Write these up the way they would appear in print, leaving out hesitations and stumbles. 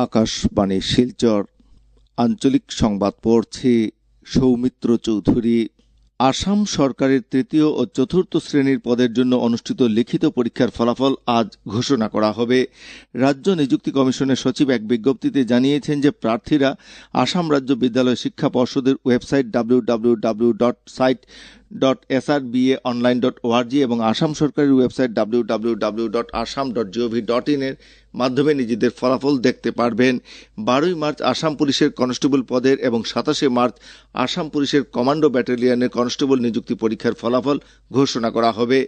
আকাশবাণী শিলচর আঞ্চলিক সংবাদ পড়ছি সৌমিত্র চৌধুরী। আসাম সরকারের তৃতীয় ও চতুর্থ শ্রেণীর পদের জন্য অনুষ্ঠিত লিখিত পরীক্ষার ফলাফল আজ ঘোষণা করা হবে। রাজ্য নিযুক্তি কমিশনের সচিব এক বিজ্ঞপ্তিতে জানিয়েছেন যে প্রার্থীরা আসাম রাজ্য বিদ্যালয় শিক্ষা পর্ষদের ওয়েবসাইট www.site.srbaonline.org এবং আসাম সরকারের ওয়েবসাইট www.assam.gov.in এর মাধ্যমে নিজেদের ফলাফল দেখতে পারবেন। 12 মার্চ আসাম পুলিশের কনস্টেবল পদের এবং 27 মার্চ আসাম পুলিশের কমান্ডো ব্যাটালিয়নের কনস্টেবল নিযুক্তি পরীক্ষার ফলাফল ঘোষণা করা হবে।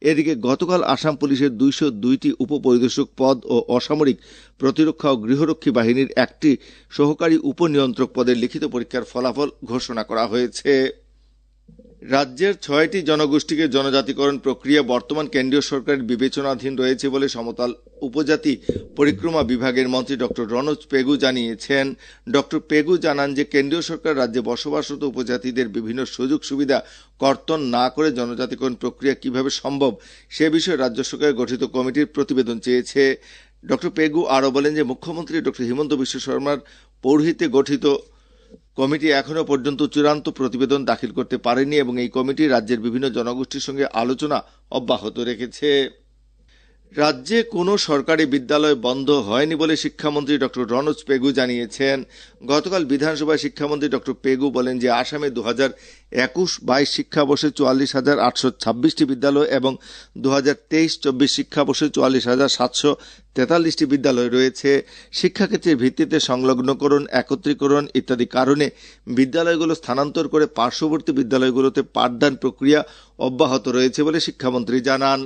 এদিকে গতকাল আসাম পুলিশের 202টি উপপরিদর্শক পদ ও অসামরিক প্রতিরক্ষা ও গৃহরক্ষী বাহিনীর একটি সহকারী উপনিয়ন্ত্রক পদের লিখিত পরীক্ষার ফলাফল ঘোষণা করা হয়েছে। রাজ্যের 6টি জনগোষ্ঠীকে জনজাতিকরণ প্রক্রিয়া বর্তমান কেন্দ্রীয় সরকারের বিবেচনাধীন রয়েছে বলে সমতল উপজাতি পরিক্রমা বিভাগের মন্ত্রী ডক্টর রনোজ পেগু জানিয়েছেন। ডক্টর পেগু জানান যে কেন্দ্রীয় সরকার রাজ্যে বসবাসরত উপজাতিদের বিভিন্ন সুযোগ সুবিধা কর্তন না করে জনজাতিকরণ প্রক্রিয়া কিভাবে সম্ভব সে বিষয়ে রাজ্য সরকারের গঠিত কমিটির প্রতিবেদন চেয়েছে। ডক্টর পেগু আরও বলেন যে মুখ্যমন্ত্রী ডক্টর হিমন্ত বিশ্ব শর্মার পৌরোহিত্যে গঠিত কমিটি এখনো পর্যন্ত চূড়ান্ত প্রতিবেদন দাখিল করতে পারেনি এবং এই কমিটি রাজ্যের বিভিন্ন জনগোষ্ঠীর সঙ্গে আলোচনা অব্যাহত রেখেছে। রাজ্যে কোনো সরকারি বিদ্যালয় বন্ধ হয়নি বলে শিক্ষামন্ত্রী ডক্টর রনোজ পেগু জানিয়েছেন। গতকাল বিধানসভায় শিক্ষামন্ত্রী ডক্টর পেগু বলেন যে আসামে 2021-22 শিক্ষাবর্ষে 44,826টি বিদ্যালয় এবং 2023-24 শিক্ষাবর্ষে 44,743টি বিদ্যালয় রয়েছে। শিক্ষাক্ষেত্রের ভিত্তিতে সংলগ্নকরণ, একত্রীকরণ ইত্যাদি কারণে বিদ্যালয়গুলো স্থানান্তর করে পার্শ্ববর্তী বিদ্যালয়গুলোতে পাঠদান প্রক্রিয়া অব্যাহত রয়েছে বলে শিক্ষামন্ত্রী জানান।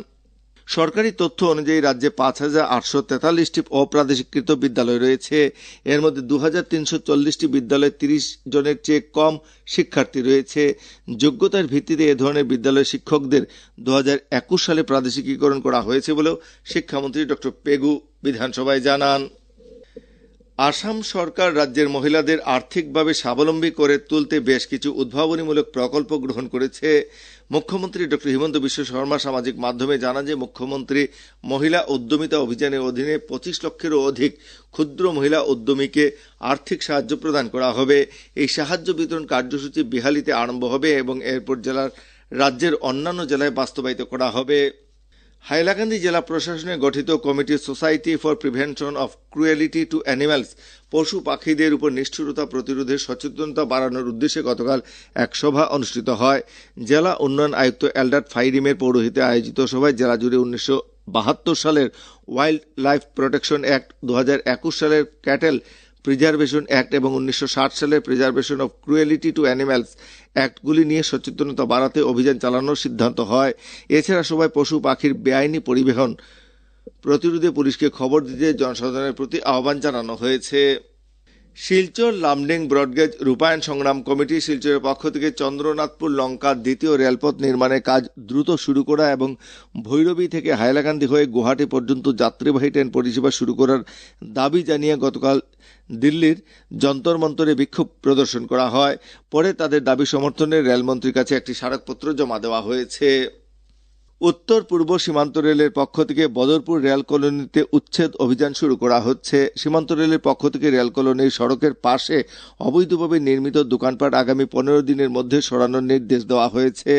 সরকারি তথ্য অনুযায়ী রাজ্যে 5,843টি অপ্রাদেশিকৃত বিদ্যালয় রয়েছে। এর মধ্যে 2,340টি বিদ্যালয়ে 30 জনের চেয়ে কম শিক্ষার্থী রয়েছে। যোগ্যতার ভিত্তিতে এ ধরনের বিদ্যালয় শিক্ষকদের 2021 সালে প্রাদেশিকীকরণ করা হয়েছে বলেও শিক্ষামন্ত্রী ডক্টর পেগু বিধানসভায় জানান। আসাম সরকার রাজ্যের মহিলাদের আর্থিকভাবে স্বাবলম্বী করে তুলতে বেশ কিছু উদ্ভাবনীমূলক প্রকল্প গ্রহণ করেছে। মুখ্যমন্ত্রী ডক্টর হিমন্ত বিশ্ব শর্মা সামাজিক মাধ্যমে জানান যে মুখ্যমন্ত্রী মহিলা উদ্যমিতা অভিযানের অধীনে 25 লক্ষেরও অধিক ক্ষুদ্র মহিলা উদ্যমীকে আর্থিক সাহায্য প্রদান করা হবে। এই সাহায্য বিতরণ কার্যসূচি বিহালিতে আরম্ভ হবে এবং এরপর রাজ্যের অন্যান্য জেলায় বাস্তবায়িত করা হবে। হাইলাকান্দি জেলা প্রশাসনের গঠিত committee society for prevention of cruelty to animals পশু পাখিদের উপর নিষ্ঠুরতা প্রতিরোধে সচেতনতা বাড়ানোর উদ্দেশ্যে গতকাল এক সভা অনুষ্ঠিত হয়। জেলা উন্নয়ন আয়ুক্ত এলডার ফাইরিমের পৌরোহিত্যে আয়োজিত সভায় জেলা জুড়ে 1972 সালের ওয়াইল্ড লাইফ প্রোটেকশন অ্যাক্ট, 2021 সালের ক্যাটেল প্রিজার্ভেশন অ্যাক্ট এবং 1960 সালের preservation of cruelty to animals অ্যাক্টগুলি নিয়ে সচেতনতা বাড়াতে অভিযান চালানোর সিদ্ধান্ত হয়। এছাড়া সভায় পশু পাখির বেআইনি পরিবহন প্রতিরোধে পুলিশকে খবর দিতে জনসাধারণের প্রতি আহ্বান জানানো হয়েছে। শিলচর লামডিং ব্রডগেজ রূপায়ণ সংগ্রাম কমিটি শিলচরের পক্ষ থেকে চন্দ্রনাথপুর লঙ্কা দ্বিতীয় রেলপথ নির্মাণের কাজ দ্রুত শুরু করা এবং ভৈরবী থেকে হাইলাকান্দি হয়ে গুয়াহাটি পর্যন্ত যাত্রীবাহী ট্রেন পরিষেবা শুরু করার দাবি জানিয়ে গতকাল দিল্লির যন্তর মন্তরে বিক্ষোভ প্রদর্শন করা হয়। পরে তাদের দাবি সমর্থনে রেলমন্ত্রীর কাছে একটি স্মারকপত্র জমা দেওয়া হয়েছে। উত্তর পূর্ব সীমান্ত রেলের পক্ষ থেকে বদরপুর রেল কলোনিতে উচ্ছেদ অভিযান শুরু করা হচ্ছে। সীমান্ত রেলের পক্ষ থেকে রেল কলোনির সড়কের পাশে অবৈধভাবে নির্মিত দোকানপাট আগামী 15 দিনের মধ্যে সরানোর নির্দেশ দেওয়া হয়েছে।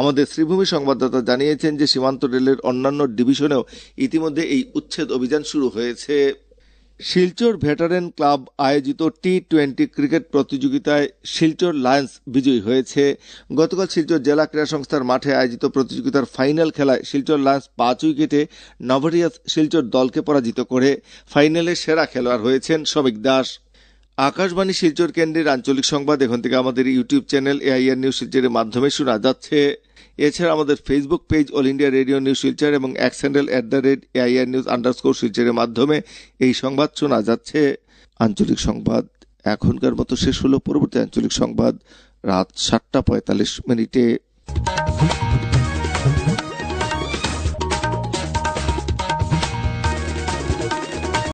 আমাদের শ্রীভূমি সংবাদদাতা জানিয়েছেন যে সীমান্ত রেলের অন্যান্য ডিভিশনেও ইতিমধ্যে এই উচ্ছেদ অভিযান শুরু হয়েছে। শিলচর ভেটারেন ক্লাব আয়োজিত টি20 ক্রিকেট প্রতিযোগিতায় শিলচর লায়ন্স বিজয়ী হয়েছে। গতকাল শিলচর জেলা ক্রীড়া সংস্থার মাঠে আয়োজিত প্রতিযোগিতার ফাইনাল খেলায় শিলচর লায়ন্স 5 উইকেটে নভোটিয়াস শিলচর দলকে পরাজিত করে ফাইনালে সেরা খেলোয়াড় হয়েছেন শমিক দাস। আকাশবাণী শিলচর কেন্দ্রের আঞ্চলিক সংবাদ এখন থেকে আমাদের ইউটিউব চ্যানেল AIR নিউজ শিলচরের মাধ্যমে শোনা যাচ্ছে। এছাড়া আমাদের Facebook page all India radio news Silchar এবং এক্স হ্যান্ডেল @AIR নিউজ _ শিলচরের মাধ্যমে এই সংবাদ শোনা যাচ্ছে। আঞ্চলিক সংবাদ এখনকার মতো শেষ হলো। পরবর্তী আঞ্চলিক সংবাদ রাত 7:45 মিনিটে।